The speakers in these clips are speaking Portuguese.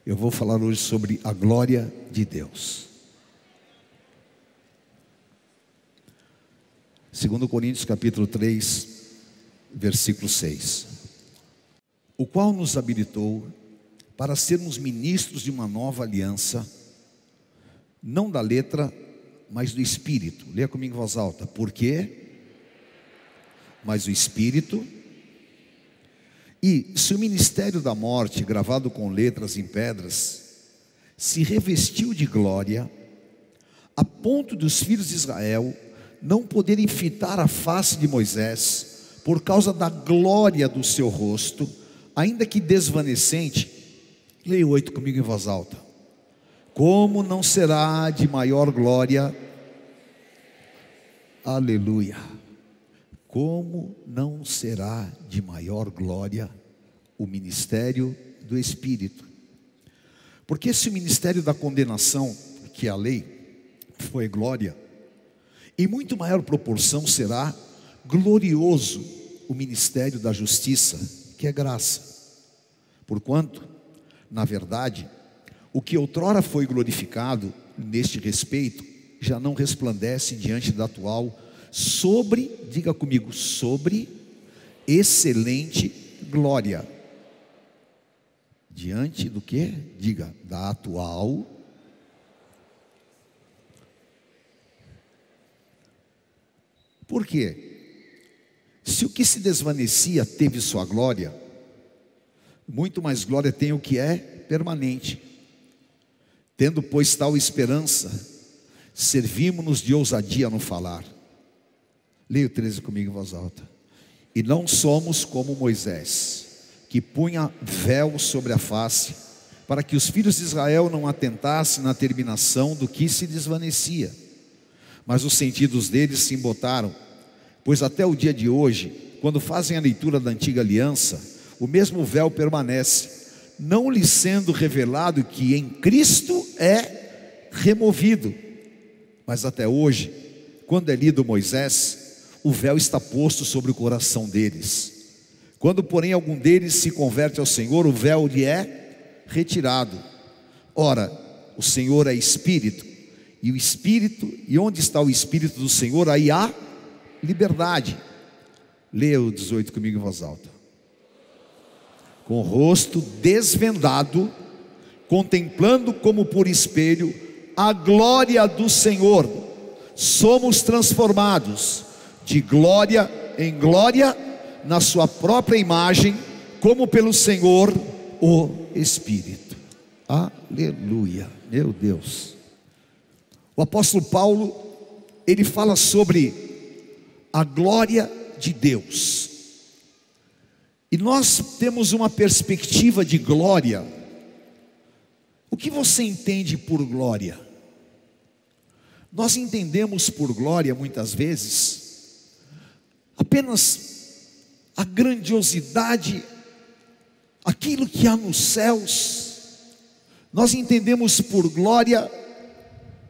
Eu vou falar hoje sobre a glória de Deus. 2 Coríntios capítulo 3, versículo 6. O qual nos habilitou para sermos ministros de uma nova aliança, não da letra, mas do Espírito. Leia comigo em voz alta. Por quê? Mas o Espírito. E se o ministério da morte, gravado com letras em pedras, se revestiu de glória, a ponto dos filhos de Israel não poderem fitar a face de Moisés, por causa da glória do seu rosto, ainda que desvanecente. Leia o 8 comigo em voz alta. Como não será de maior glória? Aleluia. Como não será de maior glória o ministério do Espírito? Porque se o ministério da condenação, que é a lei, foi glória, em muito maior proporção será glorioso o ministério da justiça, que é graça. Porquanto, na verdade, o que outrora foi glorificado neste respeito, já não resplandece diante da atual diga comigo, sobre excelente glória. Diante do que? Diga, da atual. Por quê? Se o que se desvanecia teve sua glória, muito mais glória tem o que é permanente. Tendo, pois, tal esperança, servimos-nos de ousadia no falar. Leia o 13 comigo em voz alta. E não somos como Moisés, que punha véu sobre a face, para que os filhos de Israel não atentassem na terminação do que se desvanecia. Mas os sentidos deles se embotaram, pois até o dia de hoje, quando fazem a leitura da antiga aliança, o mesmo véu permanece, não lhes sendo revelado que em Cristo é removido. Mas até hoje, quando é lido Moisés, o véu está posto sobre o coração deles. Quando, porém, algum deles se converte ao Senhor, o véu lhe é retirado. Ora, o Senhor é Espírito, e onde está o Espírito do Senhor, aí há liberdade. Leia o 18 comigo em voz alta. Com o rosto desvendado, contemplando como por espelho a glória do Senhor, somos transformados de glória em glória na sua própria imagem, como pelo Senhor o Espírito. Aleluia, meu Deus. O apóstolo Paulo, ele fala sobre a glória de Deus. E nós temos uma perspectiva de glória. O que você entende por glória? Nós entendemos por glória, muitas vezes, apenas a grandiosidade, aquilo que há nos céus. Nós entendemos por glória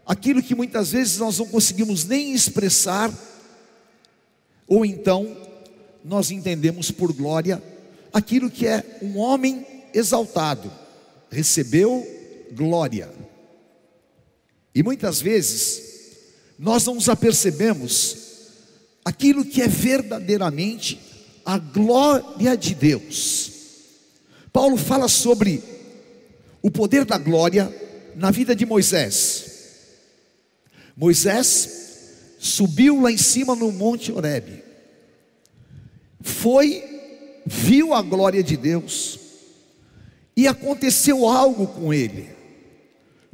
aquilo que muitas vezes nós não conseguimos nem expressar, ou então nós entendemos por glória aquilo que é um homem exaltado, recebeu glória. E muitas vezes nós não nos apercebemos aquilo que é verdadeiramente a glória de Deus. Paulo fala sobre o poder da glória na vida de Moisés. Moisés subiu lá em cima no Monte Horebe, viu a glória de Deus, e aconteceu algo com ele,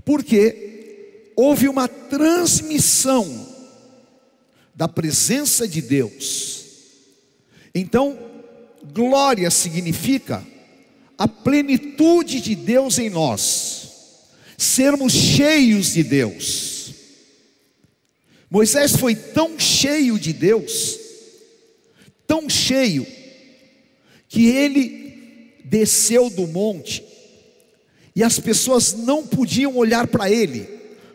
porque houve uma transmissão da presença de Deus. Então, glória significa a plenitude de Deus em nós, sermos cheios de Deus. Moisés foi tão cheio de Deus, tão cheio, que ele desceu do monte, e as pessoas não podiam olhar para ele,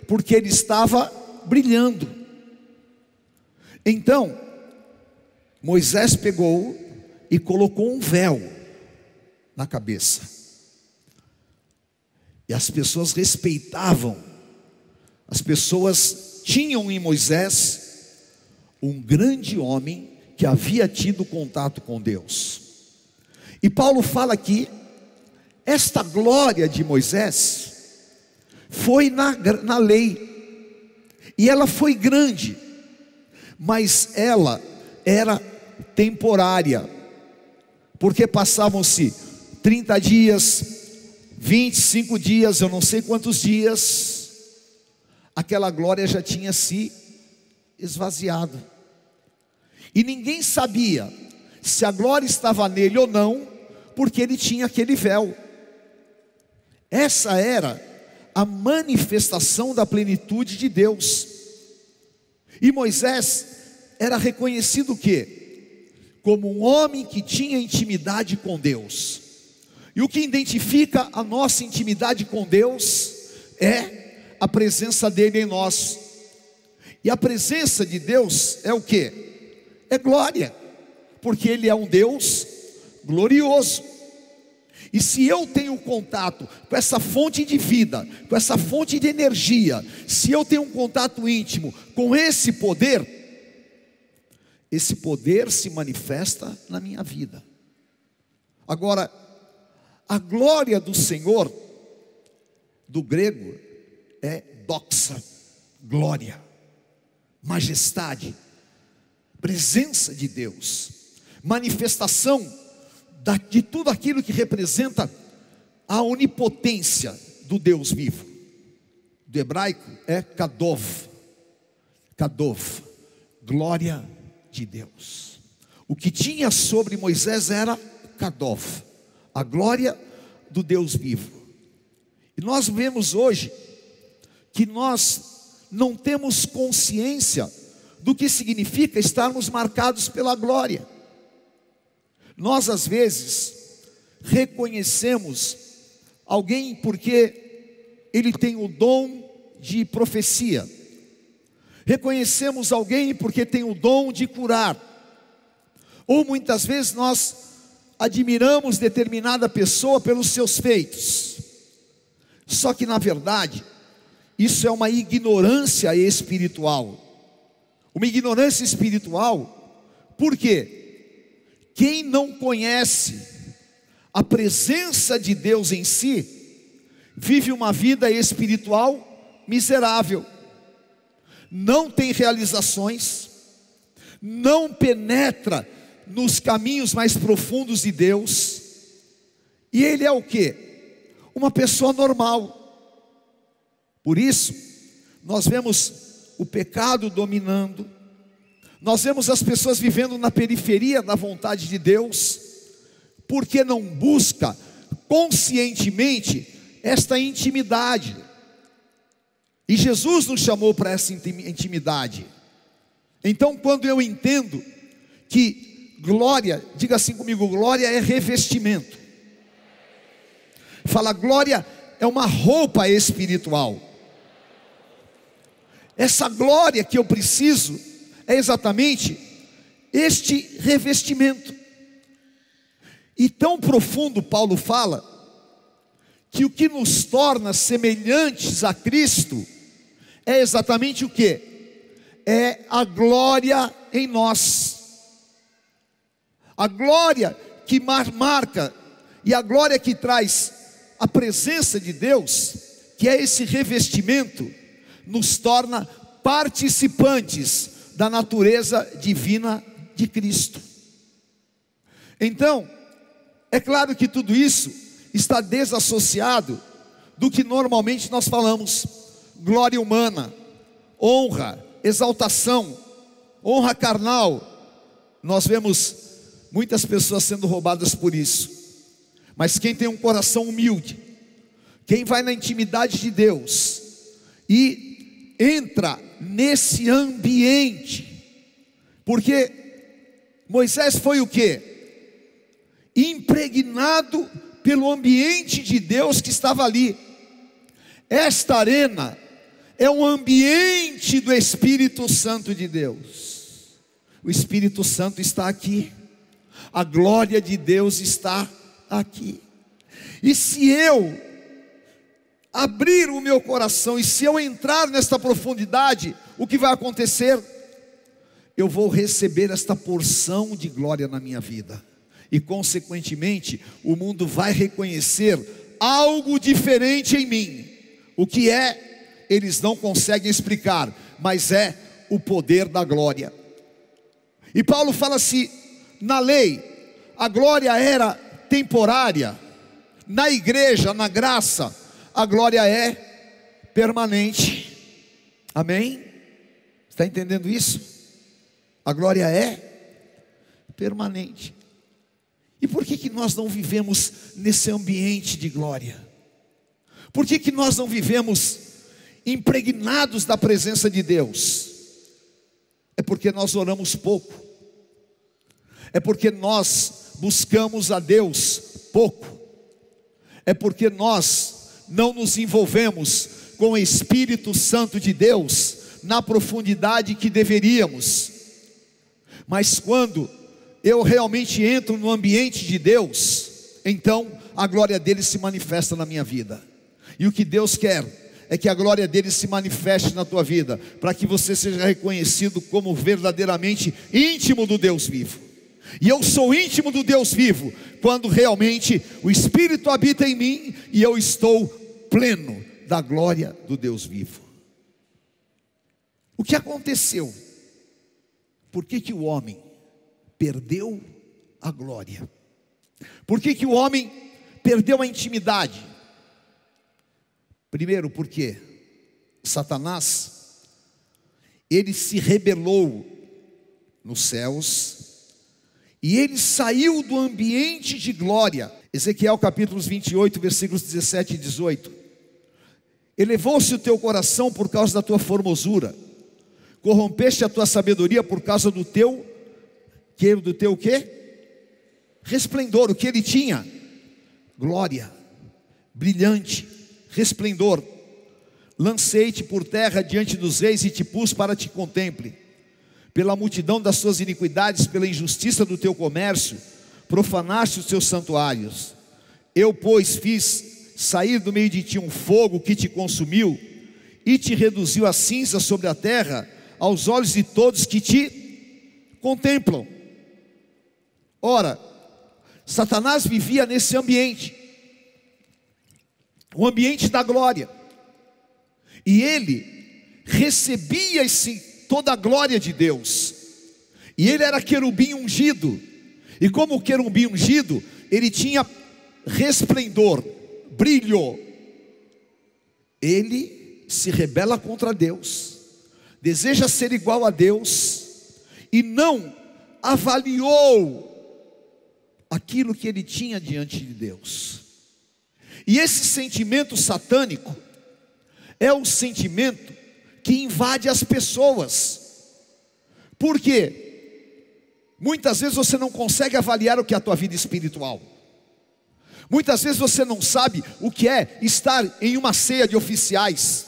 porque ele estava brilhando. Então, Moisés pegou e colocou um véu na cabeça. E as pessoas respeitavam, as pessoas tinham em Moisés um grande homem que havia tido contato com Deus. E Paulo fala aqui, esta glória de Moisés foi na lei, e ela foi grande, mas ela era temporária, porque passavam-se 30 dias, 25 dias, eu não sei quantos dias, aquela glória já tinha se esvaziado, e ninguém sabia se a glória estava nele ou não, porque ele tinha aquele véu. Essa era a manifestação da plenitude de Deus. E Moisés era reconhecido o quê? Como um homem que tinha intimidade com Deus. E o que identifica a nossa intimidade com Deus é a presença dele em nós. E a presença de Deus é o quê? É glória, porque ele é um Deus glorioso. E se eu tenho contato com essa fonte de vida, com essa fonte de energia, se eu tenho um contato íntimo com esse poder se manifesta na minha vida. Agora, a glória do Senhor, do grego, é doxa, glória, majestade, presença de Deus, manifestação de tudo aquilo que representa a onipotência do Deus vivo. Do hebraico é kadov, glória de Deus. O que tinha sobre Moisés era kadov, a glória do Deus vivo. E nós vemos hoje que nós não temos consciência do que significa estarmos marcados pela glória. Nós às vezes reconhecemos alguém porque ele tem o dom de profecia, reconhecemos alguém porque tem o dom de curar, ou muitas vezes nós admiramos determinada pessoa pelos seus feitos. Só que na verdade isso é uma ignorância espiritual. Uma ignorância espiritual, por quê? Quem não conhece a presença de Deus em si, vive uma vida espiritual miserável, não tem realizações, não penetra nos caminhos mais profundos de Deus, e ele é o quê? Uma pessoa normal. Por isso, nós vemos o pecado dominando, nós vemos as pessoas vivendo na periferia da vontade de Deus, porque não busca conscientemente esta intimidade. E Jesus nos chamou para essa intimidade. Então, quando eu entendo que glória, diga assim comigo, glória é revestimento. Fala, glória é uma roupa espiritual. Essa glória que eu preciso é exatamente este revestimento. E tão profundo Paulo fala, que o que nos torna semelhantes a Cristo, é exatamente o que? É a glória em nós. A glória que marca, e a glória que traz a presença de Deus, que é esse revestimento, nos torna participantes da natureza divina de Cristo. Então, é claro que tudo isso está desassociado do que normalmente nós falamos: glória humana, honra, exaltação, honra carnal. Nós vemos muitas pessoas sendo roubadas por isso. Mas quem tem um coração humilde, quem vai na intimidade de Deus e entra nesse ambiente, porque Moisés foi o quê? Impregnado pelo ambiente de Deus que estava ali. Esta arena é um ambiente do Espírito Santo de Deus. O Espírito Santo está aqui, a glória de Deus está aqui. E se eu abrir o meu coração, e se eu entrar nesta profundidade, o que vai acontecer? Eu vou receber esta porção de glória na minha vida, e consequentemente o mundo vai reconhecer algo diferente em mim. O que é? Eles não conseguem explicar, mas é o poder da glória. E Paulo fala assim: na lei a glória era temporária, na igreja, na graça, a glória é permanente. Amém? Está entendendo isso? A glória é permanente. E por que nós não vivemos nesse ambiente de glória? Por que nós não vivemos impregnados da presença de Deus? É porque nós oramos pouco, é porque nós buscamos a Deus pouco, é porque nós não nos envolvemos com o Espírito Santo de Deus na profundidade que deveríamos. Mas quando eu realmente entro no ambiente de Deus, então a glória dele se manifesta na minha vida. E o que Deus quer é que a glória dele se manifeste na tua vida, para que você seja reconhecido como verdadeiramente íntimo do Deus vivo. E eu sou íntimo do Deus vivo quando realmente o Espírito habita em mim e eu estou pleno da glória do Deus vivo. O que aconteceu? Por que o homem perdeu a glória? Por que o homem perdeu a intimidade? Primeiro, porque Satanás, ele se rebelou nos céus, e ele saiu do ambiente de glória. Ezequiel capítulos 28, versículos 17 e 18. Elevou-se o teu coração por causa da tua formosura, corrompeste a tua sabedoria por causa do teu quê? Resplendor. O que ele tinha? Glória, brilhante, resplendor. Lancei-te por terra diante dos reis e te pus para te contemple. Pela multidão das suas iniquidades, pela injustiça do teu comércio, profanaste os teus santuários. Eu, pois, fiz sair do meio de ti um fogo que te consumiu e te reduziu a cinza sobre a terra, aos olhos de todos que te contemplam. Ora, Satanás vivia nesse ambiente, o ambiente da glória, e ele recebia toda a glória de Deus, e ele era querubim ungido, e como querubim ungido, ele tinha resplendor, brilho. Ele se rebela contra Deus, deseja ser igual a Deus, e não avaliou aquilo que ele tinha diante de Deus. E esse sentimento satânico é o sentimento que invade as pessoas. Por quê? Muitas vezes você não consegue avaliar o que é a tua vida espiritual. Muitas vezes você não sabe o que é estar em uma ceia de oficiais.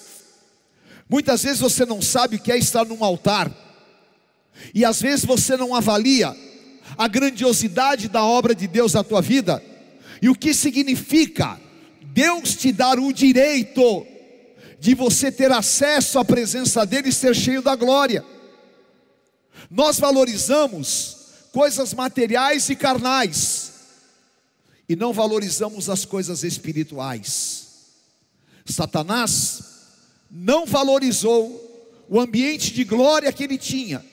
Muitas vezes você não sabe o que é estar num altar. E às vezes você não avalia a grandiosidade da obra de Deus na tua vida, e o que significa Deus te dar o direito de você ter acesso à presença dele e ser cheio da glória. Nós valorizamos coisas materiais e carnais, e não valorizamos as coisas espirituais. Satanás não valorizou o ambiente de glória que ele tinha,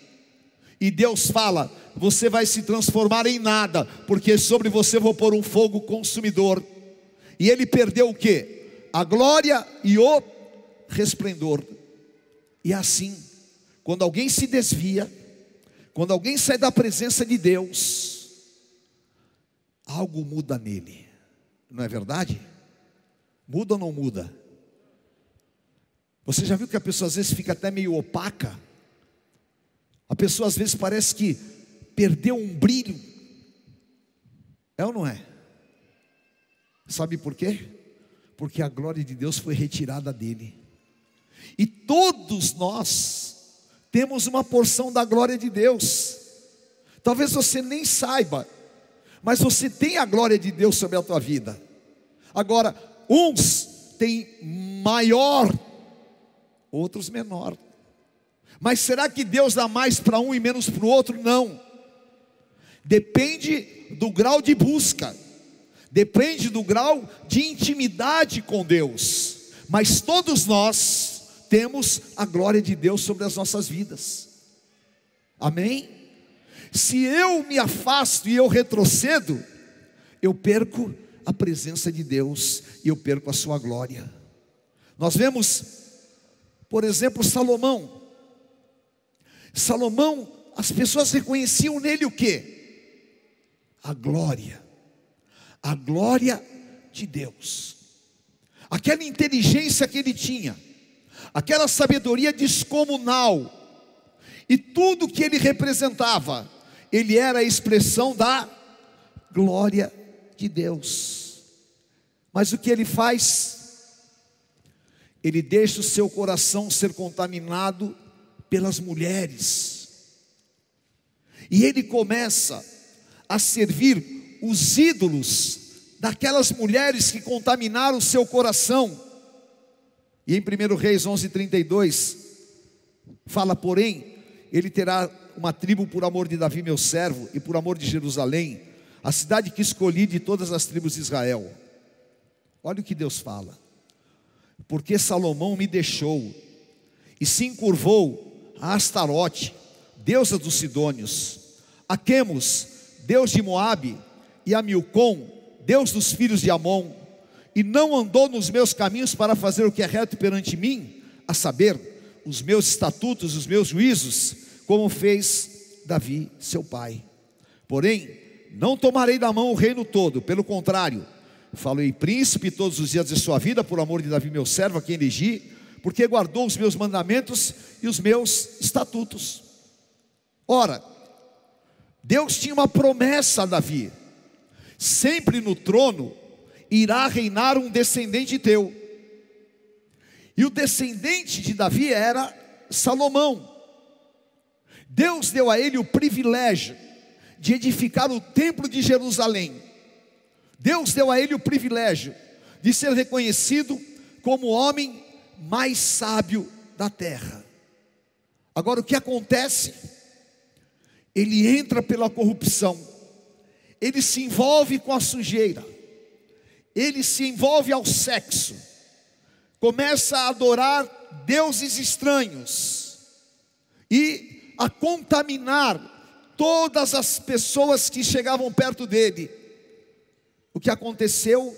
e Deus fala: você vai se transformar em nada, porque sobre você vou pôr um fogo consumidor. E ele perdeu o quê? A glória e o resplendor. E assim, quando alguém se desvia, quando alguém sai da presença de Deus, algo muda nele, não é verdade? Muda ou não muda? Você já viu que a pessoa às vezes fica até meio opaca? A pessoa às vezes parece que perdeu um brilho. É ou não é? Sabe por quê? Porque a glória de Deus foi retirada dele. E todos nós temos uma porção da glória de Deus. Talvez você nem saiba, mas você tem a glória de Deus sobre a tua vida. Agora, uns têm maior, outros menor. Mas será que Deus dá mais para um e menos para o outro? Não. Depende do grau de busca, depende do grau de intimidade com Deus. Mas todos nós temos a glória de Deus sobre as nossas vidas. Amém? Se eu me afasto e eu retrocedo, eu perco a presença de Deus e eu perco a sua glória. Nós vemos, por exemplo, Salomão. Salomão, as pessoas reconheciam nele o quê? A glória de Deus, aquela inteligência que ele tinha, aquela sabedoria descomunal, e tudo que ele representava, ele era a expressão da glória de Deus. Mas o que ele faz? Ele deixa o seu coração ser contaminado pelas mulheres, e ele começa a servir os ídolos daquelas mulheres que contaminaram o seu coração. E em 1 Reis 11:32 fala: porém, ele terá uma tribo por amor de Davi meu servo, e por amor de Jerusalém, a cidade que escolhi de todas as tribos de Israel. Olha o que Deus fala: porque Salomão me deixou e se encurvou a Astarote, deusa dos Sidônios, a Quemos, deus de Moabe, e a Milcom, deus dos filhos de Amon, e não andou nos meus caminhos para fazer o que é reto perante mim, a saber, os meus estatutos, os meus juízos, como fez Davi seu pai. Porém, não tomarei da mão o reino todo, pelo contrário, falei príncipe todos os dias de sua vida, por amor de Davi meu servo, a quem elegi, porque guardou os meus mandamentos e os meus estatutos. Ora, Deus tinha uma promessa a Davi: sempre no trono irá reinar um descendente teu. E o descendente de Davi era Salomão. Deus deu a ele o privilégio de edificar o templo de Jerusalém. Deus deu a ele o privilégio de ser reconhecido como o homem mais sábio da terra. Agora, o que acontece? Ele entra pela corrupção, ele se envolve com a sujeira, ele se envolve ao sexo, começa a adorar deuses estranhos e a contaminar todas as pessoas que chegavam perto dele. O que aconteceu?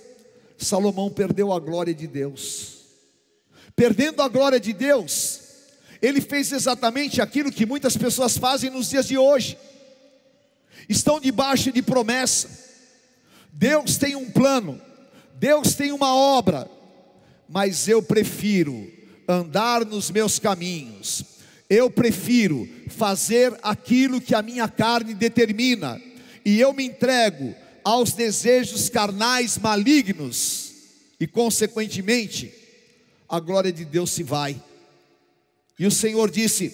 Salomão perdeu a glória de Deus. Perdendo a glória de Deus, ele fez exatamente aquilo que muitas pessoas fazem nos dias de hoje. Estão debaixo de promessa, Deus tem um plano, Deus tem uma obra, mas eu prefiro andar nos meus caminhos, eu prefiro fazer aquilo que a minha carne determina, e eu me entrego aos desejos carnais malignos, e consequentemente a glória de Deus se vai. E o Senhor disse: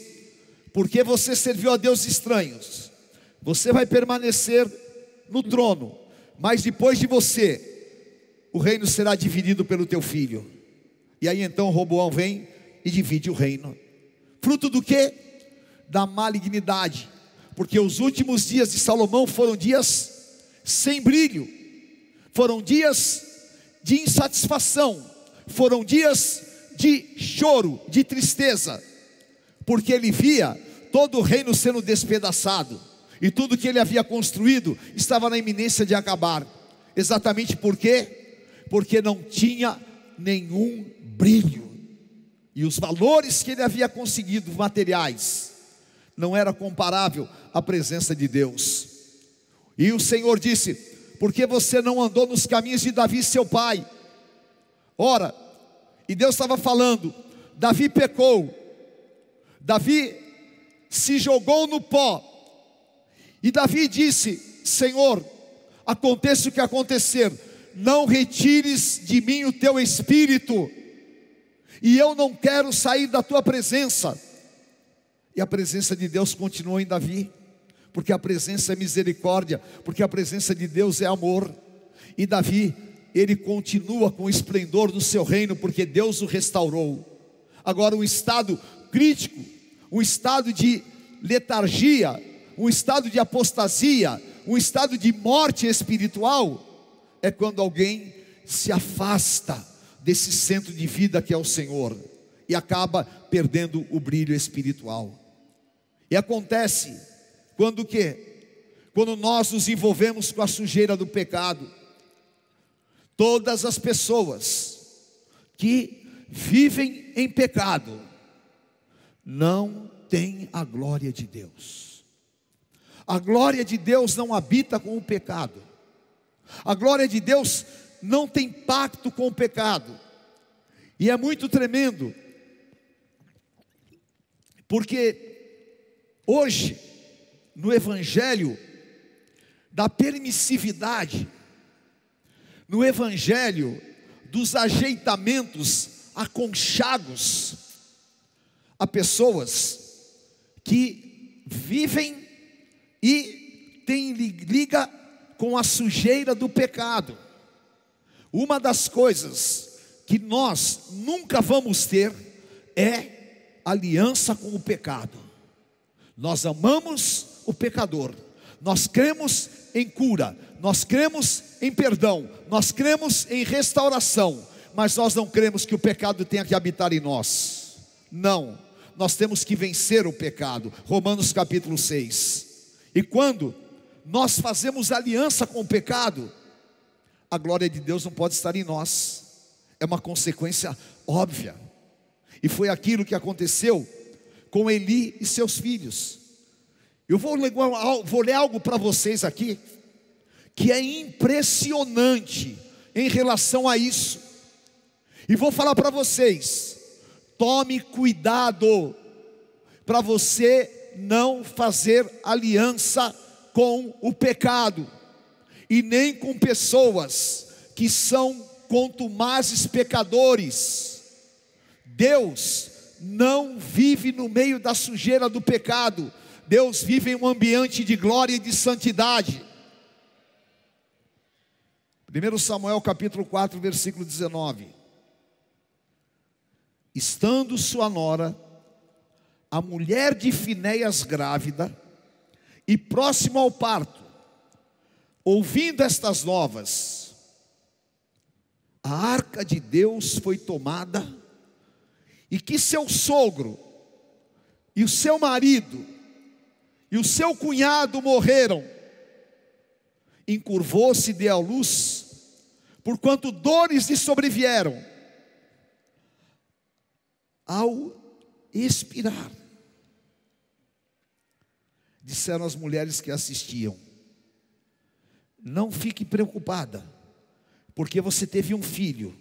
porque você serviu a deuses estranhos, você vai permanecer no trono, mas depois de você, o reino será dividido pelo teu filho. E aí então Roboão vem e divide o reino. Fruto do quê? Da malignidade. Porque os últimos dias de Salomão foram dias sem brilho, foram dias de insatisfação, foram dias de choro, de tristeza, porque ele via todo o reino sendo despedaçado, e tudo que ele havia construído estava na iminência de acabar. Exatamente por quê? Porque não tinha nenhum brilho, e os valores que ele havia conseguido, materiais, não era comparável à presença de Deus. E o Senhor disse: porque você não andou nos caminhos de Davi seu pai. Ora, e Deus estava falando, Davi pecou, Davi se jogou no pó, e Davi disse: Senhor, aconteça o que acontecer, não retires de mim o teu espírito, e eu não quero sair da tua presença. E a presença de Deus continuou em Davi, porque a presença é misericórdia, porque a presença de Deus é amor. E Davi ele continua com o esplendor do seu reino, porque Deus o restaurou. Agora, um estado crítico, um estado de letargia, um estado de apostasia, um estado de morte espiritual, é quando alguém se afasta desse centro de vida que é o Senhor, e acaba perdendo o brilho espiritual. E acontece quando o quê? Quando nós nos envolvemos com a sujeira do pecado. Todas as pessoas que vivem em pecado não têm a glória de Deus. A glória de Deus não habita com o pecado. A glória de Deus não tem pacto com o pecado. E é muito tremendo, porque hoje, no evangelho da permissividade, no evangelho dos ajeitamentos, aconchagos, há pessoas que vivem e têm liga com a sujeira do pecado. Uma das coisas que nós nunca vamos ter é aliança com o pecado. Nós amamos o pecador, nós cremos em cura, nós cremos em perdão, nós cremos em restauração, mas nós não cremos que o pecado tenha que habitar em nós. Não, nós temos que vencer o pecado. Romanos capítulo 6. E quando nós fazemos aliança com o pecado, a glória de Deus não pode estar em nós. É uma consequência óbvia. E foi aquilo que aconteceu com Eli e seus filhos. Eu vou ler algo para vocês aqui que é impressionante em relação a isso. E vou falar para vocês: tome cuidado para você não fazer aliança com o pecado, e nem com pessoas que são contumazes pecadores. Deus não vive no meio da sujeira do pecado. Deus vive em um ambiente de glória e de santidade. 1 Samuel capítulo 4, versículo 19. Estando sua nora, a mulher de Finéias, grávida e próximo ao parto, ouvindo estas novas, a arca de Deus foi tomada, e que seu sogro e o seu marido e o seu cunhado morreram, encurvou-se e deu à luz, porquanto dores lhe sobrevieram. Ao expirar, disseram as mulheres que assistiam: não fique preocupada, porque você teve um filho.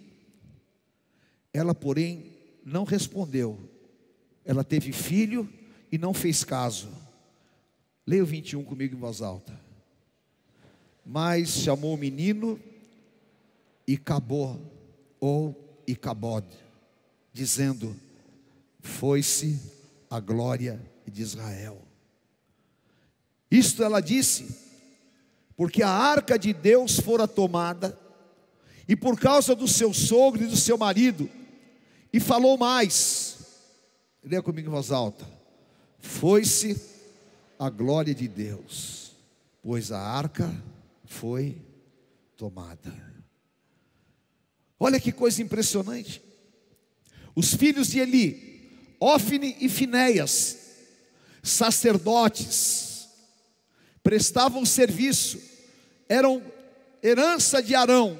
Ela, porém, não respondeu. Ela teve filho e não fez caso. Leia o 21 comigo em voz alta. Mas chamou o menino Icabod, ou Icabod, dizendo: foi-se a glória de Israel. Isto ela disse, porque a arca de Deus fora tomada, e por causa do seu sogro e do seu marido. E falou mais, leia comigo em voz alta: foi-se a glória de Deus, pois a arca foi tomada. Olha que coisa impressionante. Os filhos de Eli, Ofni e Finéias, sacerdotes, prestavam serviço, eram herança de Arão,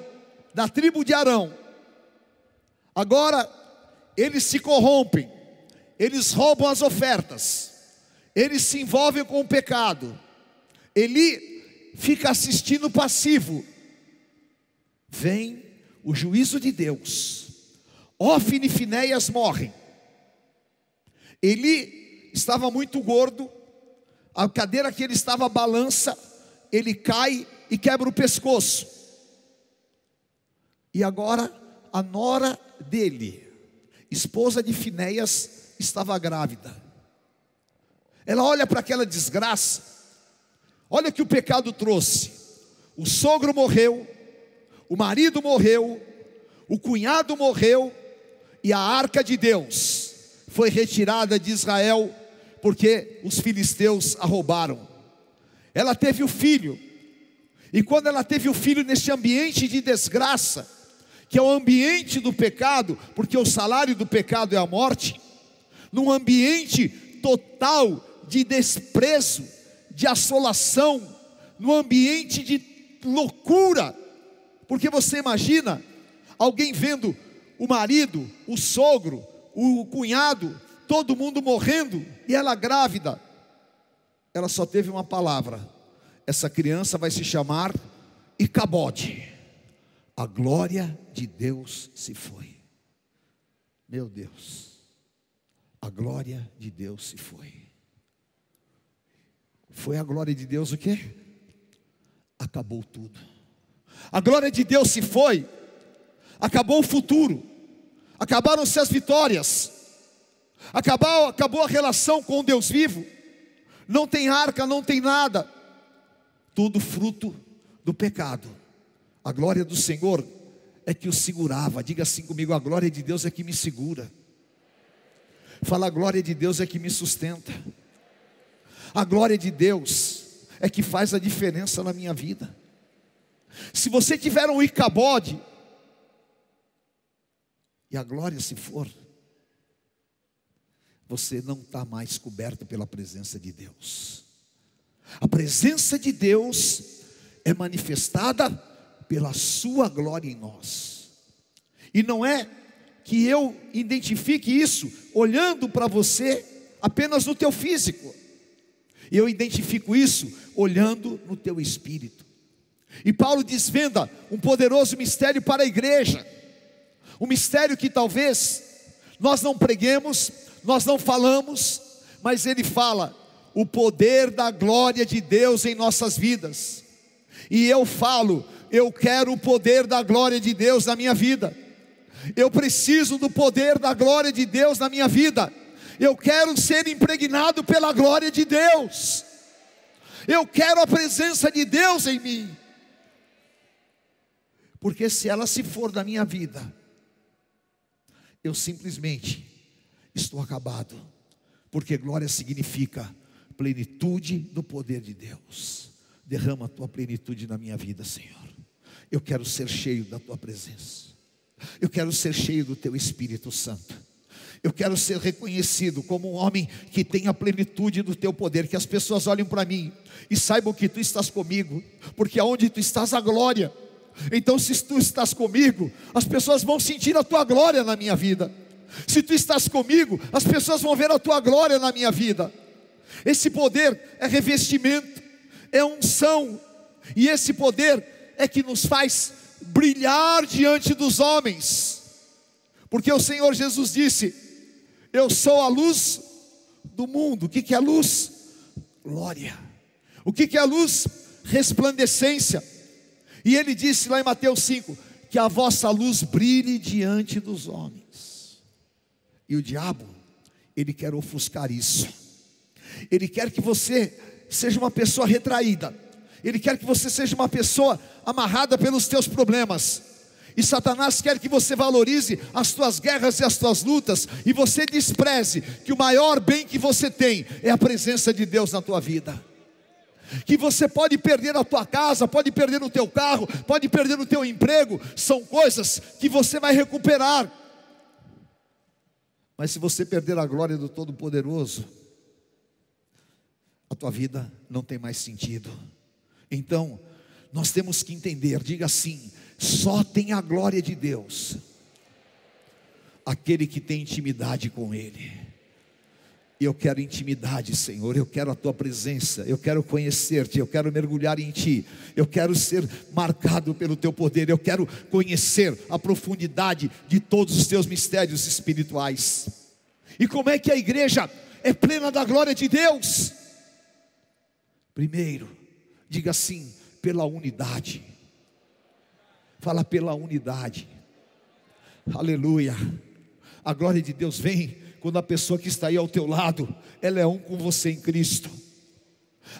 da tribo de Arão. Agora eles se corrompem, eles roubam as ofertas, eles se envolvem com o pecado. Eli fica assistindo passivo. Vem o juízo de Deus. Ofni e Finéias morrem. Eli estava muito gordo, a cadeira que ele estava balança, ele cai e quebra o pescoço. E agora a nora dele, esposa de Finéias, estava grávida. Ela olha para aquela desgraça. Olha o que o pecado trouxe. O sogro morreu, o marido morreu, o cunhado morreu, e a arca de Deus foi retirada de Israel, porque os filisteus a roubaram. Ela teve o filho, e quando ela teve o filho nesse ambiente de desgraça, que é o ambiente do pecado, porque o salário do pecado é a morte, num ambiente total de desprezo, de assolação, num ambiente de loucura, porque você imagina alguém vendo o marido, o sogro, o cunhado, todo mundo morrendo, e ela grávida. Ela só teve uma palavra: essa criança vai se chamar Icabode. A glória de Deus se foi. Meu Deus, a glória de Deus se foi. Foi a glória de Deus o quê? Acabou tudo. A glória de Deus se foi, acabou o futuro, acabaram-se as vitórias, acabou a relação com o Deus vivo. Não tem arca, não tem nada, tudo fruto do pecado. A glória do Senhor é que o segurava. Diga assim comigo: a glória de Deus é que me segura. Fala: a glória de Deus é que me sustenta. A glória de Deus é que faz a diferença na minha vida. Se você tiver um Icabode e a glória se for, você não está mais coberto pela presença de Deus. A presença de Deus é manifestada pela sua glória em nós. E não é que eu identifique isso olhando para você apenas no teu físico. Eu identifico isso olhando no teu espírito. E Paulo desvenda um poderoso mistério para a igreja. Um mistério que talvez nós não preguemos, nós não falamos, mas ele fala: o poder da glória de Deus em nossas vidas. E eu falo: eu quero o poder da glória de Deus na minha vida. Eu preciso do poder da glória de Deus na minha vida. Eu quero ser impregnado pela glória de Deus. Eu quero a presença de Deus em mim. Porque se ela se for da minha vida, eu simplesmente estou acabado. Porque glória significa plenitude do poder de Deus. Derrama a tua plenitude na minha vida, Senhor. Eu quero ser cheio da tua presença. Eu quero ser cheio do teu Espírito Santo. Eu quero ser reconhecido como um homem que tem a plenitude do teu poder. Que as pessoas olhem para mim e saibam que tu estás comigo, porque aonde tu estás há glória. Então, se tu estás comigo, as pessoas vão sentir a tua glória na minha vida. Se tu estás comigo, as pessoas vão ver a tua glória na minha vida. Esse poder é revestimento, é unção, e esse poder é que nos faz brilhar diante dos homens. Porque o Senhor Jesus disse: eu sou a luz do mundo. O que é luz? Glória. O que é luz? Resplandecência. E ele disse lá em Mateus 5, que a vossa luz brilhe diante dos homens. E o diabo, ele quer ofuscar isso. Ele quer que você seja uma pessoa retraída. Ele quer que você seja uma pessoa amarrada pelos teus problemas. E Satanás quer que você valorize as tuas guerras e as tuas lutas, e você despreze que o maior bem que você tem é a presença de Deus na tua vida. Que você pode perder a tua casa, pode perder o teu carro, pode perder o teu emprego, são coisas que você vai recuperar. Mas se você perder a glória do Todo-Poderoso, a tua vida não tem mais sentido. Então, nós temos que entender, diga assim: só tem a glória de Deus aquele que tem intimidade com Ele. E eu quero intimidade, Senhor, eu quero a tua presença, eu quero conhecer-te, eu quero mergulhar em ti, eu quero ser marcado pelo teu poder, eu quero conhecer a profundidade de todos os teus mistérios espirituais. E como é que a igreja é plena da glória de Deus? Primeiro, diga assim: pela unidade. Fala: pela unidade. Aleluia. A glória de Deus vem quando a pessoa que está aí ao teu lado, ela é um com você em Cristo.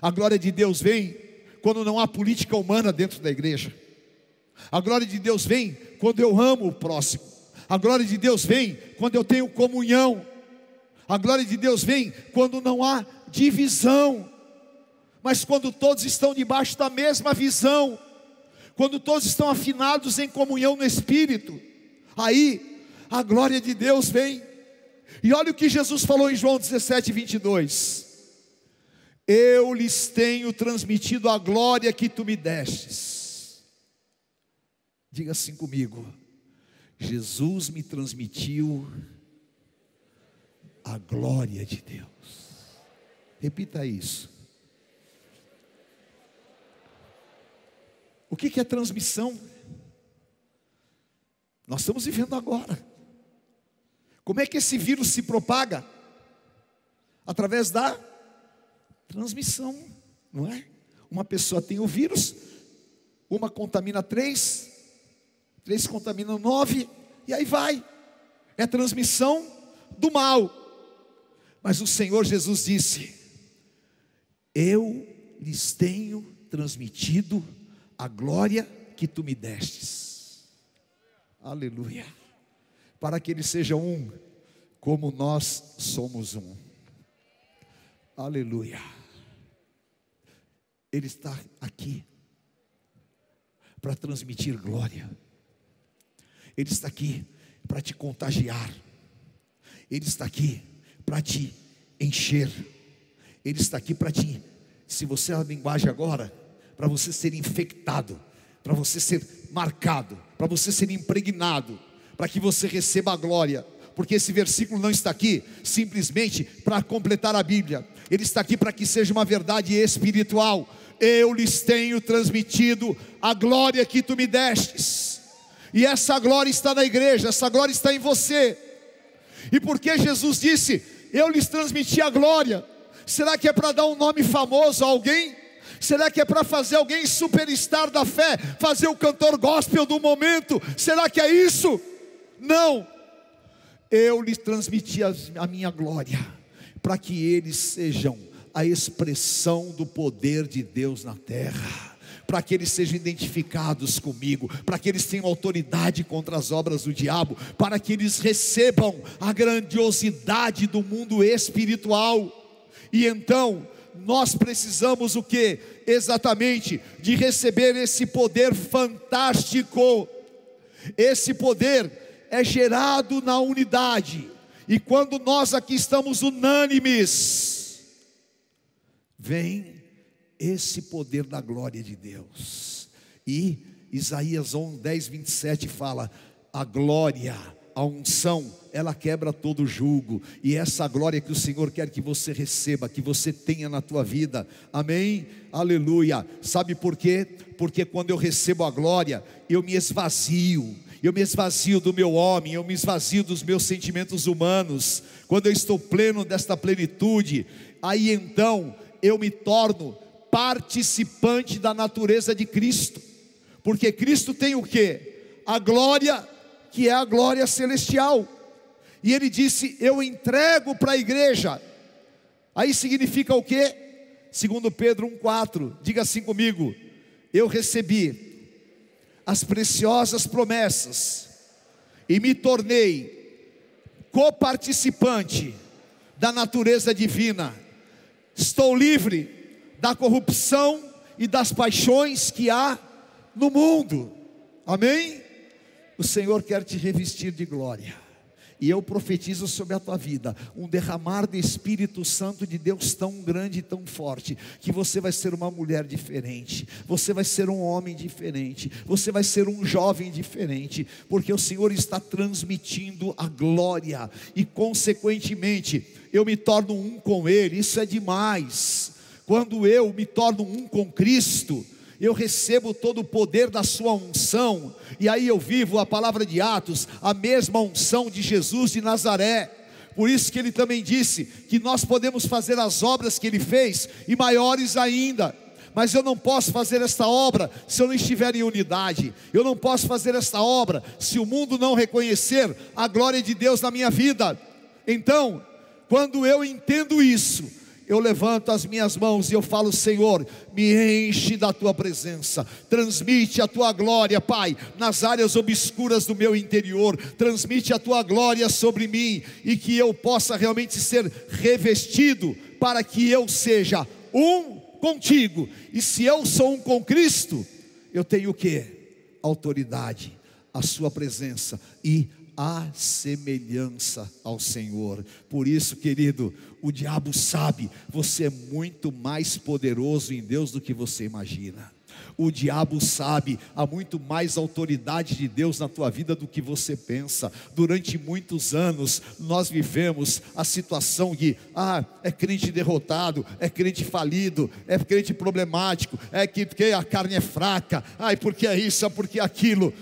A glória de Deus vem quando não há política humana dentro da igreja. A glória de Deus vem quando eu amo o próximo. A glória de Deus vem quando eu tenho comunhão. A glória de Deus vem quando não há divisão, mas quando todos estão debaixo da mesma visão, quando todos estão afinados em comunhão no Espírito, aí a glória de Deus vem. E olha o que Jesus falou em João 17:22: eu lhes tenho transmitido a glória que tu me destes. Diga assim comigo: Jesus me transmitiu a glória de Deus. Repita isso. O que é transmissão? Nós estamos vivendo agora. Como é que esse vírus se propaga? Através da transmissão, não é? Uma pessoa tem o vírus, uma contamina 3 contaminam 9, e aí vai. É transmissão do mal. Mas o Senhor Jesus disse: eu lhes tenho transmitido a glória que tu me destes. Aleluia. Para que eles sejam um, como nós somos um. Aleluia. Ele está aqui para transmitir glória. Ele está aqui para te contagiar. Ele está aqui para te encher. Ele está aqui para te, se você é a linguagem agora, para você ser infectado, para você ser marcado, para você ser impregnado, para que você receba a glória. Porque esse versículo não está aqui simplesmente para completar a Bíblia. Ele está aqui para que seja uma verdade espiritual. Eu lhes tenho transmitido a glória que tu me destes. E essa glória está na igreja, essa glória está em você. E porque Jesus disse: eu lhes transmiti a glória, será que é para dar um nome famoso a alguém? Será que é para fazer alguém superstar da fé, fazer o cantor gospel do momento? Será que é isso? Não. Eu lhes transmiti a minha glória, para que eles sejam a expressão do poder de Deus na terra, para que eles sejam identificados comigo, para que eles tenham autoridade contra as obras do diabo, para que eles recebam a grandiosidade do mundo espiritual. E então nós precisamos o que? Exatamente de receber esse poder fantástico. Esse poder é gerado na unidade, e quando nós aqui estamos unânimes, vem esse poder da glória de Deus. E Isaías 10:27 fala: a glória, a unção, ela quebra todo jugo. E essa glória que o Senhor quer que você receba, que você tenha na tua vida. Amém? Aleluia. Sabe por quê? Porque quando eu recebo a glória, eu me esvazio. Eu me esvazio do meu homem, eu me esvazio dos meus sentimentos humanos. Quando eu estou pleno desta plenitude, aí então eu me torno participante da natureza de Cristo. Porque Cristo tem o quê? A glória, que é a glória celestial. E ele disse: eu entrego para a igreja. Aí significa o quê? Segundo Pedro 1:4, diga assim comigo: eu recebi as preciosas promessas e me tornei coparticipante da natureza divina. Estou livre da corrupção e das paixões que há no mundo. Amém? O Senhor quer te revestir de glória. E eu profetizo sobre a tua vida um derramar do Espírito Santo de Deus tão grande e tão forte, que você vai ser uma mulher diferente, você vai ser um homem diferente, você vai ser um jovem diferente, porque o Senhor está transmitindo a glória, e consequentemente eu me torno um com Ele. Isso é demais. Quando eu me torno um com Cristo, eu recebo todo o poder da sua unção, e aí eu vivo a palavra de Atos, a mesma unção de Jesus de Nazaré. Por isso que ele também disse que nós podemos fazer as obras que ele fez, e maiores ainda. Mas eu não posso fazer esta obra se eu não estiver em unidade. Eu não posso fazer esta obra se o mundo não reconhecer a glória de Deus na minha vida. Então, quando eu entendo isso, eu levanto as minhas mãos e eu falo: Senhor, me enche da tua presença, transmite a tua glória, Pai, nas áreas obscuras do meu interior, transmite a tua glória sobre mim, e que eu possa realmente ser revestido, para que eu seja um contigo. E se eu sou um com Cristo, eu tenho o quê? Autoridade, a sua presença e a semelhança ao Senhor. Por isso, querido, o diabo sabe, você é muito mais poderoso em Deus do que você imagina. O diabo sabe, há muito mais autoridade de Deus na tua vida do que você pensa. Durante muitos anos nós vivemos a situação de: é crente derrotado, é crente falido, é crente problemático, é que porque a carne é fraca, porque é isso, porque é aquilo.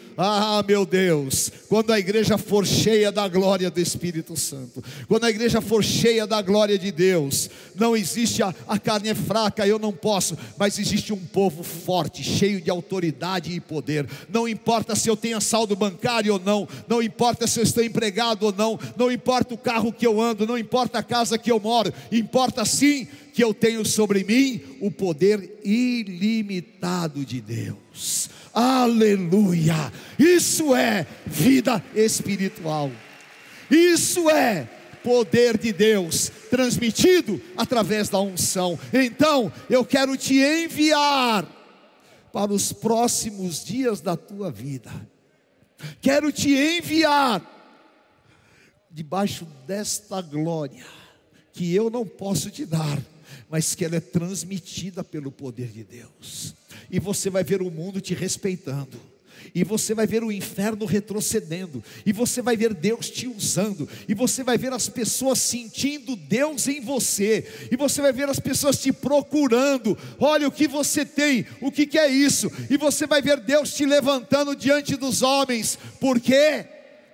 Meu Deus, quando a igreja for cheia da glória do Espírito Santo, quando a igreja for cheia da glória de Deus, não existe a carne é fraca, eu não posso, mas existe um povo forte, cheio de autoridade e poder. Não importa se eu tenho saldo bancário ou não, não importa se eu estou empregado ou não, não importa o carro que eu ando, não importa a casa que eu moro, importa sim que eu tenho sobre mim o poder ilimitado de Deus. Aleluia! Isso é vida espiritual, isso é poder de Deus transmitido através da unção. Então eu quero te enviar para os próximos dias da tua vida, quero te enviar debaixo desta glória, que eu não posso te dar, mas que ela é transmitida pelo poder de Deus. E você vai ver o mundo te respeitando, e você vai ver o inferno retrocedendo, e você vai ver Deus te usando, e você vai ver as pessoas sentindo Deus em você, e você vai ver as pessoas te procurando. Olha o que você tem, o que é isso? E você vai ver Deus te levantando diante dos homens, porque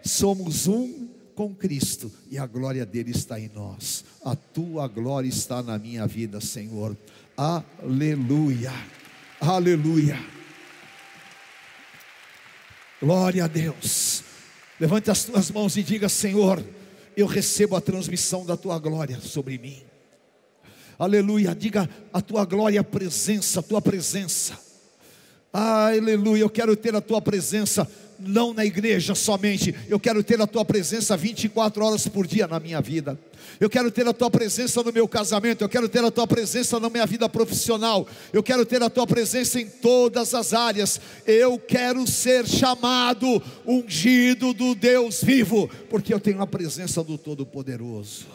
somos um com Cristo, e a glória dele está em nós. A tua glória está na minha vida, Senhor. Aleluia, aleluia, glória a Deus. Levante as tuas mãos e diga: Senhor, eu recebo a transmissão da tua glória sobre mim. Aleluia, diga: a tua glória, a presença, a tua presença. Aleluia, eu quero ter a tua presença, não na igreja somente, eu quero ter a tua presença 24 horas por dia na minha vida. Eu quero ter a tua presença no meu casamento, eu quero ter a tua presença na minha vida profissional, eu quero ter a tua presença em todas as áreas. Eu quero ser chamado ungido do Deus vivo, porque eu tenho a presença do Todo-Poderoso.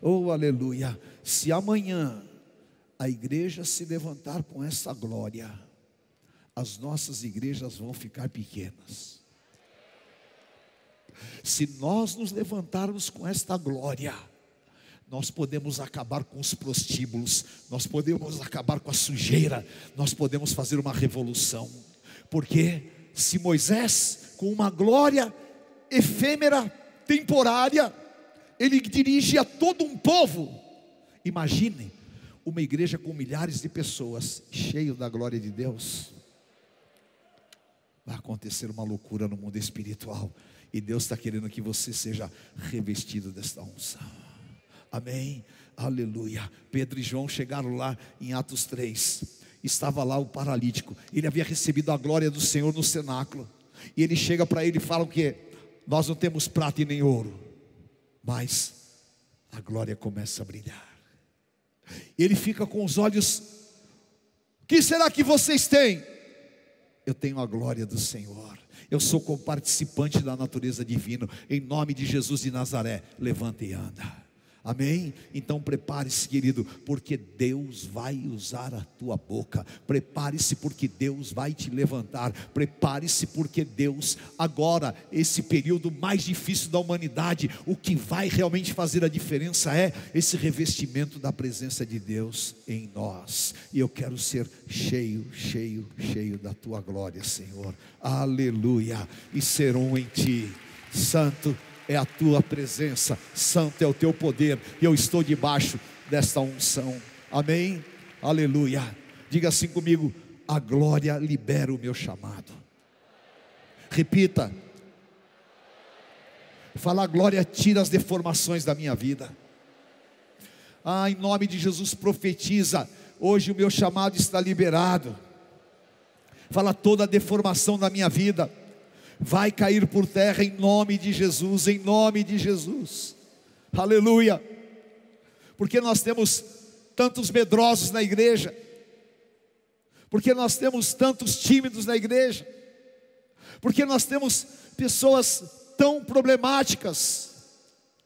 Oh, aleluia. Se amanhã a igreja se levantar com essa glória, as nossas igrejas vão ficar pequenas. Se nós nos levantarmos com esta glória, nós podemos acabar com os prostíbulos, nós podemos acabar com a sujeira, nós podemos fazer uma revolução. Porque se Moisés, com uma glória efêmera, temporária, ele dirigia todo um povo, imagine uma igreja com milhares de pessoas, cheio da glória de Deus. Vai acontecer uma loucura no mundo espiritual, e Deus está querendo que você seja revestido desta unção. Amém, aleluia. Pedro e João chegaram lá em Atos 3, estava lá o paralítico, ele havia recebido a glória do Senhor no cenáculo, e ele chega para ele e fala o quê? Nós não temos prata e nem ouro, mas a glória começa a brilhar. Ele fica com os olhos: o que será que vocês têm? Eu tenho a glória do Senhor, eu sou coparticipante da natureza divina. Em nome de Jesus de Nazaré, levanta e anda. Amém? Então prepare-se, querido, porque Deus vai usar a tua boca. Prepare-se, porque Deus vai te levantar. Prepare-se, porque Deus, agora, esse período mais difícil da humanidade, o que vai realmente fazer a diferença é esse revestimento da presença de Deus em nós. E eu quero ser cheio, cheio, cheio da tua glória, Senhor. Aleluia. E ser um em ti. Santo é a tua presença, santo é o teu poder, e eu estou debaixo desta unção. Amém? Aleluia. Diga assim comigo: a glória libera o meu chamado. Repita. Fala: a glória tira as deformações da minha vida. Em nome de Jesus, profetiza: hoje o meu chamado está liberado. Fala: toda a deformação da minha vida vai cair por terra em nome de Jesus, em nome de Jesus. Aleluia. Porque nós temos tantos medrosos na igreja? Porque nós temos tantos tímidos na igreja? Porque nós temos pessoas tão problemáticas?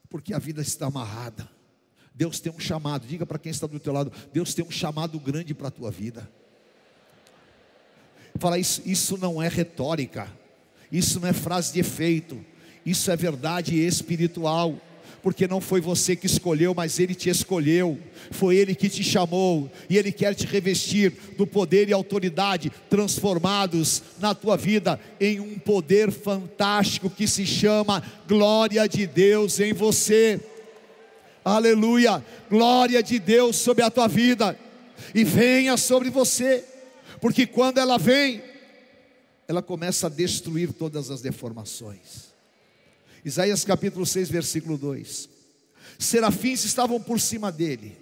Porque a vida está amarrada. Deus tem um chamado. Diga para quem está do teu lado: Deus tem um chamado grande para a tua vida. Fala: isso não é retórica, isso não é frase de efeito, isso é verdade espiritual. Porque não foi você que escolheu, mas Ele te escolheu. Foi Ele que te chamou, e Ele quer te revestir do poder e autoridade, transformados na tua vida em um poder fantástico que se chama glória de Deus em você. Aleluia. Glória de Deus sobre a tua vida, e venha sobre você, porque quando ela vem, ela começa a destruir todas as deformações. Isaías capítulo 6, versículo 2. Serafins estavam por cima dele,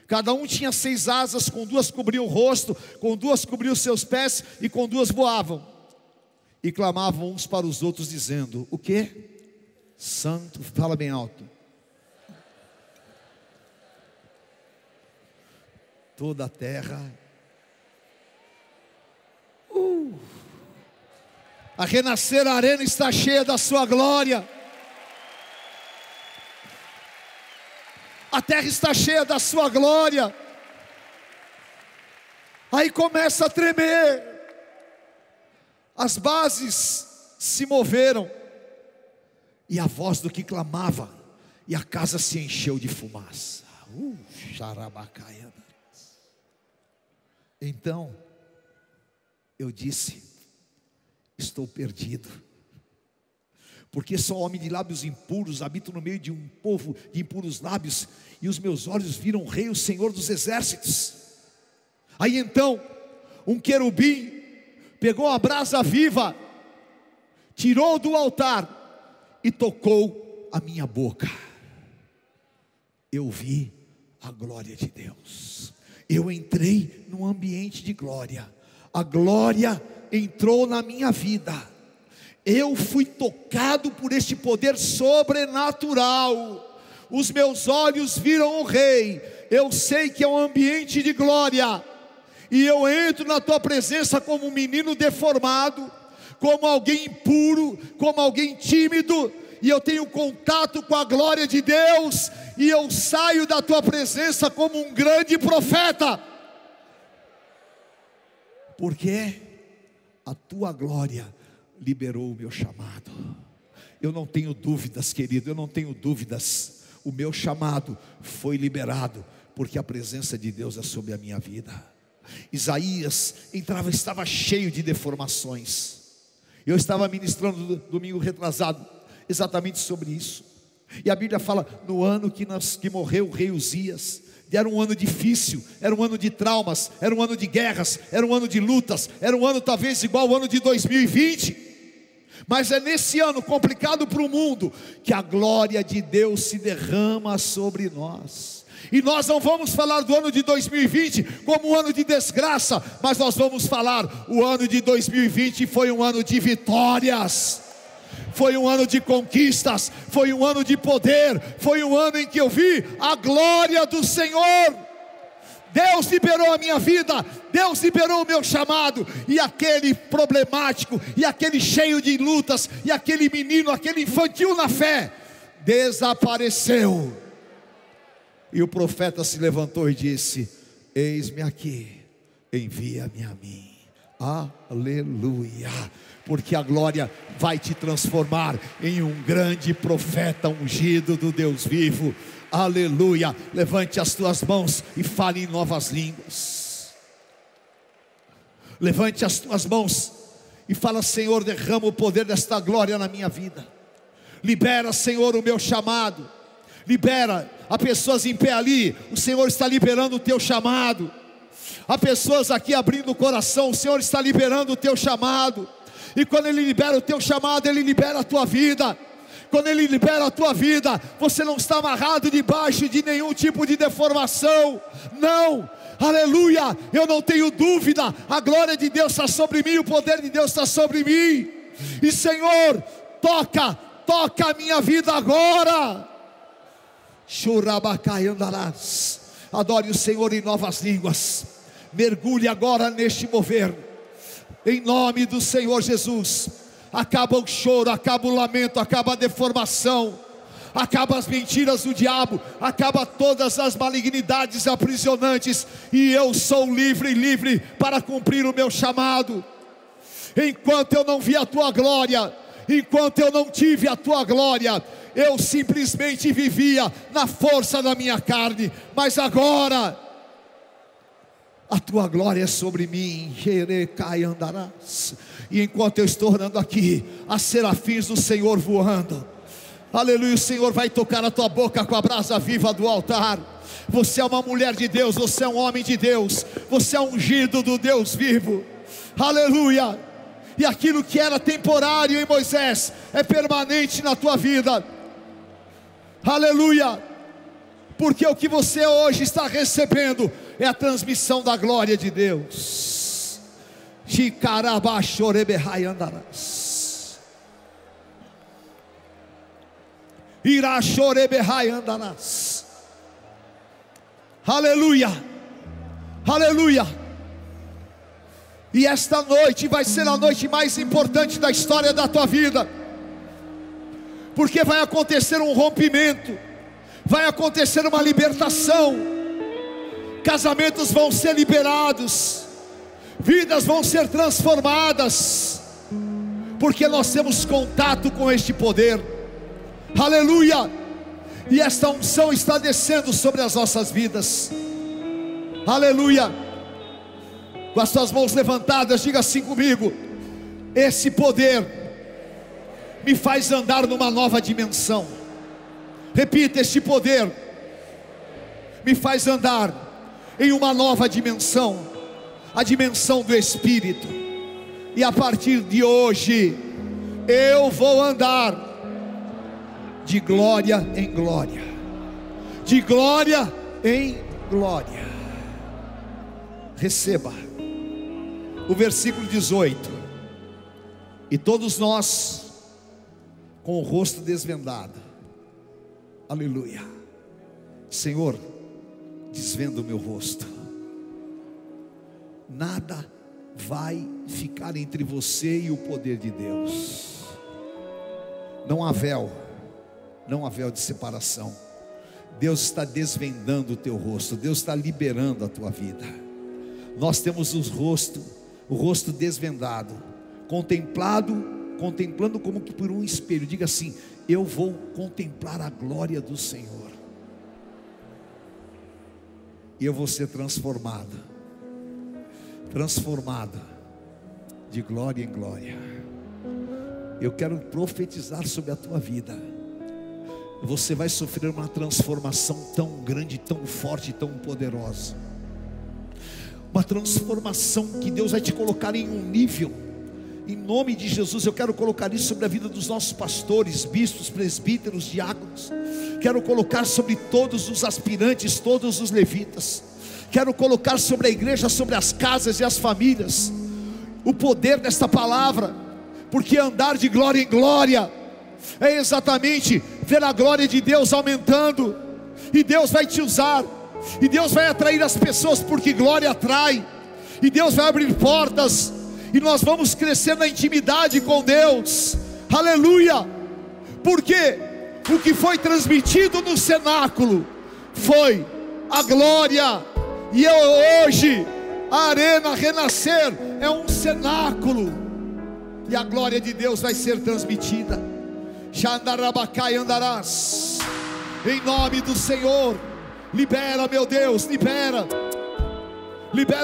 cada um tinha 6 asas, com 2 cobriam o rosto, com 2 cobriam os seus pés, e com 2 voavam, e clamavam uns para os outros, dizendo: o que? Santo, fala bem alto. Toda a terra, a Renascer Arena está cheia da sua glória. A terra está cheia da sua glória. Aí começa a tremer, as bases se moveram, e a voz do que clamava, e a casa se encheu de fumaça. Xarabacaia. Então eu disse: estou perdido, porque só homem de lábios impuros habito no meio de um povo de impuros lábios, e os meus olhos viram o Rei, o Senhor dos exércitos. Aí então um querubim pegou a brasa viva, tirou do altar e tocou a minha boca. Eu vi a glória de Deus. Eu entrei num ambiente de glória. A glória entrou na minha vida. Eu fui tocado por este poder sobrenatural. Os meus olhos viram o Rei. Eu sei que é um ambiente de glória, e eu entro na tua presença como um menino deformado, como alguém impuro, como alguém tímido, e eu tenho contato com a glória de Deus, e eu saio da tua presença como um grande profeta, porque a tua glória liberou o meu chamado. Eu não tenho dúvidas, querido, eu não tenho dúvidas. O meu chamado foi liberado, porque a presença de Deus é sobre a minha vida. Isaías estava cheio de deformações. Eu estava ministrando domingo retrasado exatamente sobre isso. E a Bíblia fala: no ano que morreu o rei Uzias, era um ano difícil, era um ano de traumas, era um ano de guerras, era um ano de lutas, era um ano talvez igual ao ano de 2020. Mas é nesse ano complicado para o mundo que a glória de Deus se derrama sobre nós. E nós não vamos falar do ano de 2020 como um ano de desgraça, mas nós vamos falar: o ano de 2020 foi um ano de vitórias, foi um ano de conquistas, foi um ano de poder, foi um ano em que eu vi a glória do Senhor. Deus liberou a minha vida, Deus liberou o meu chamado, e aquele problemático, e aquele cheio de lutas, e aquele menino, aquele infantil na fé, desapareceu. E o profeta se levantou e disse: eis-me aqui, envia-me a mim. Aleluia. Porque a glória vai te transformar em um grande profeta ungido do Deus vivo. Aleluia. Levante as tuas mãos e fale em novas línguas. Levante as tuas mãos e fala: Senhor, derrama o poder desta glória na minha vida. Libera, Senhor, o meu chamado. Libera. Há pessoas em pé ali, o Senhor está liberando o teu chamado. Há pessoas aqui abrindo o coração, o Senhor está liberando o teu chamado. E quando Ele libera o teu chamado, Ele libera a tua vida. quando Ele libera a tua vida, você não está amarrado debaixo de nenhum tipo de deformação, não, aleluia, eu não tenho dúvida, a glória de Deus está sobre mim, o poder de Deus está sobre mim, e Senhor, toca a minha vida agora. Churabacai andarás, adore o Senhor em novas línguas, mergulhe agora neste mover, em nome do Senhor Jesus. Acaba o choro, acaba o lamento, acaba a deformação, acaba as mentiras do diabo, acaba todas as malignidades aprisionantes, e eu sou livre para cumprir o meu chamado. Enquanto eu não vi a tua glória, enquanto eu não tive a tua glória, eu simplesmente vivia na força da minha carne, mas agora a tua glória é sobre mim, andarás. E enquanto eu estou orando aqui, as serafins do Senhor voando, aleluia, o Senhor vai tocar a tua boca com a brasa viva do altar. Você é uma mulher de Deus, você é um homem de Deus, você é ungido do Deus vivo, aleluia. E aquilo que era temporário em Moisés é permanente na tua vida, aleluia, porque o que você hoje está recebendo é a transmissão da glória de Deus. Aleluia, aleluia. E esta noite vai ser a noite mais importante da história da tua vida, porque vai acontecer um rompimento, vai acontecer uma libertação, casamentos vão ser liberados, vidas vão ser transformadas, porque nós temos contato com este poder, aleluia, e esta unção está descendo sobre as nossas vidas, aleluia. Com as tuas mãos levantadas, diga assim comigo: esse poder me faz andar numa nova dimensão. Repita: este poder me faz andar em uma nova dimensão, a dimensão do Espírito. E a partir de hoje eu vou andar de glória em glória, de glória em glória. Receba o versículo 18: e todos nós com o rosto desvendado, aleluia, Senhor, desvenda o meu rosto, nada vai ficar entre você e o poder de Deus, não há véu de separação. Deus está desvendando o teu rosto, Deus está liberando a tua vida. Nós temos o rosto desvendado, contemplando como que por um espelho. Diga assim: eu vou contemplar a glória do Senhor, e eu vou ser transformado de glória em glória. Eu quero profetizar sobre a tua vida. Você vai sofrer uma transformação tão grande, tão forte, tão poderosa, uma transformação que Deus vai te colocar em um nível, em nome de Jesus. Eu quero colocar isso sobre a vida dos nossos pastores, bispos, presbíteros, diáconos. Quero colocar sobre todos os aspirantes, todos os levitas. Quero colocar sobre a igreja, sobre as casas e as famílias, o poder desta palavra, porque andar de glória em glória é exatamente ver a glória de Deus aumentando, e Deus vai te usar, e Deus vai atrair as pessoas, porque glória atrai, e Deus vai abrir portas, e nós vamos crescer na intimidade com Deus, aleluia, porque o que foi transmitido no cenáculo foi a glória, e hoje a Arena Renascer é um cenáculo, e a glória de Deus vai ser transmitida. Xandarabacai andarás, em nome do Senhor. Libera, meu Deus, libera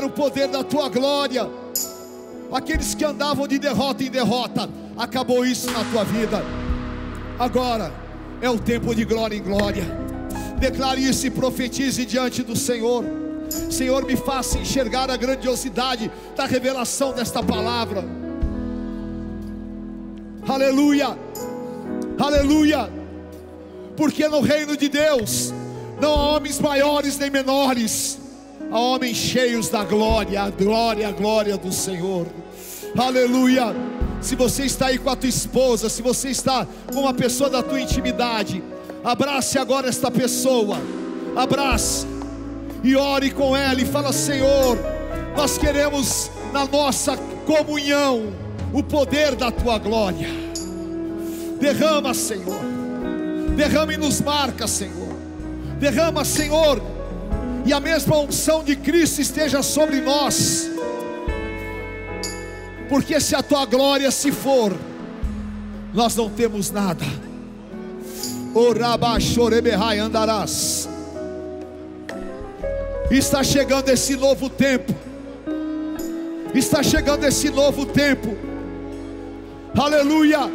o poder da tua glória. Aqueles que andavam de derrota em derrota, acabou isso na tua vida. Agora é o tempo de glória em glória. Declare isso e profetize diante do Senhor. Senhor, me faça enxergar a grandiosidade da revelação desta palavra. Aleluia. aleluia, porque no reino de Deus não há homens maiores nem menores, há homens cheios da glória, a glória do Senhor, aleluia. Se você está aí com a tua esposa, se você está com uma pessoa da tua intimidade, abrace agora esta pessoa, abrace e ore com ela e fala: Senhor, nós queremos na nossa comunhão o poder da tua glória. Derrama, Senhor, derrama e nos marca, Senhor. Derrama, Senhor, e a mesma unção de Cristo esteja sobre nós, porque se a tua glória se for, nós não temos nada. Orabachorebehai andarás. Está chegando esse novo tempo, está chegando esse novo tempo, aleluia.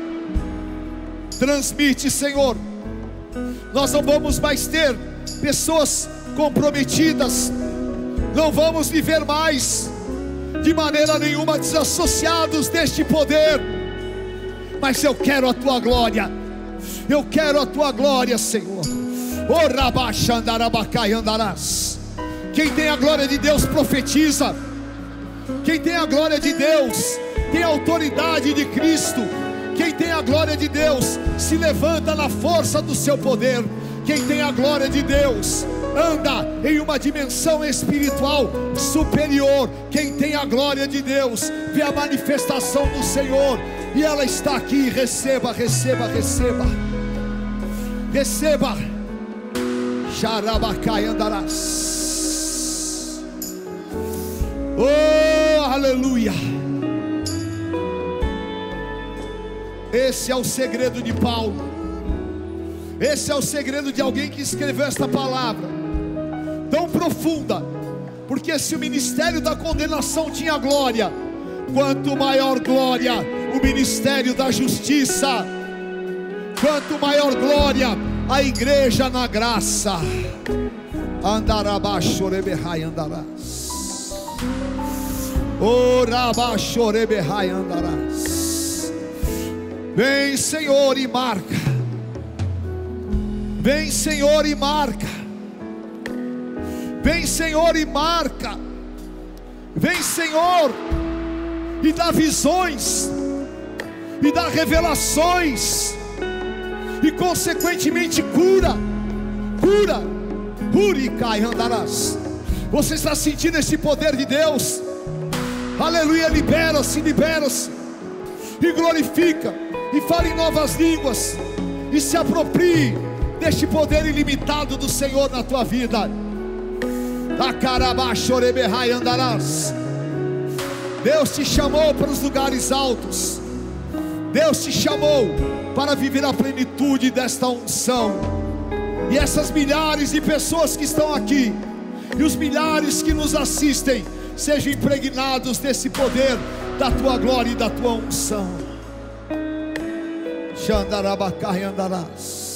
Transmite, Senhor. Nós não vamos mais ter pessoas comprometidas, não vamos viver mais de maneira nenhuma desassociados deste poder, mas eu quero a tua glória, eu quero a tua glória, Senhor. Andarás. Quem tem a glória de Deus profetiza, quem tem a glória de Deus tem a autoridade de Cristo, quem tem a glória de Deus se levanta na força do seu poder, quem tem a glória de Deus anda em uma dimensão espiritual superior, quem tem a glória de Deus vê a manifestação do Senhor, e ela está aqui. Receba, receba, receba, receba. Xarabacai andarás. Oh, aleluia. Esse é o segredo de Paulo, esse é o segredo de alguém que escreveu esta palavra tão profunda, porque se o ministério da condenação tinha glória, quanto maior glória o ministério da justiça, quanto maior glória a igreja na graça. Andarabachorebehai andarás. Orabachorebehai andarás. Vem, Senhor, e marca. Vem, Senhor, e marca. Vem, Senhor, e marca. Vem, Senhor, e dá visões, e dá revelações, e consequentemente cura. Uricai andarás. Você está sentindo esse poder de Deus? Aleluia. Libera-se, libera-se, e glorifica, e fale em novas línguas, e se aproprie deste poder ilimitado do Senhor na tua vida. Acarabachorebehai andarás. Deus te chamou para os lugares altos, Deus te chamou para viver a plenitude desta unção. E essas milhares de pessoas que estão aqui, e os milhares que nos assistem, sejam impregnados desse poder da tua glória e da tua unção. Xandarabacai andarás.